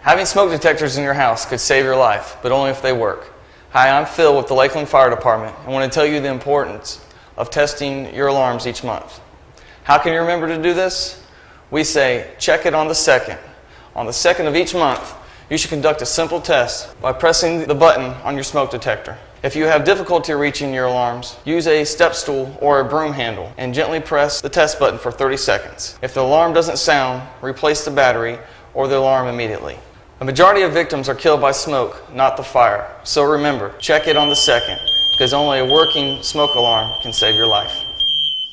Having smoke detectors in your house could save your life, but only if they work. Hi, I'm Phil with the Lakeland Fire Department and want to tell you the importance of testing your alarms each month. How can you remember to do this? We say, check it on the 2nd. On the 2nd of each month, you should conduct a simple test by pressing the button on your smoke detector. If you have difficulty reaching your alarms, use a step stool or a broom handle and gently press the test button for 30 seconds. If the alarm doesn't sound, replace the battery or the alarm immediately. A majority of victims are killed by smoke, not the fire. So remember, check it on the 2nd, because only a working smoke alarm can save your life.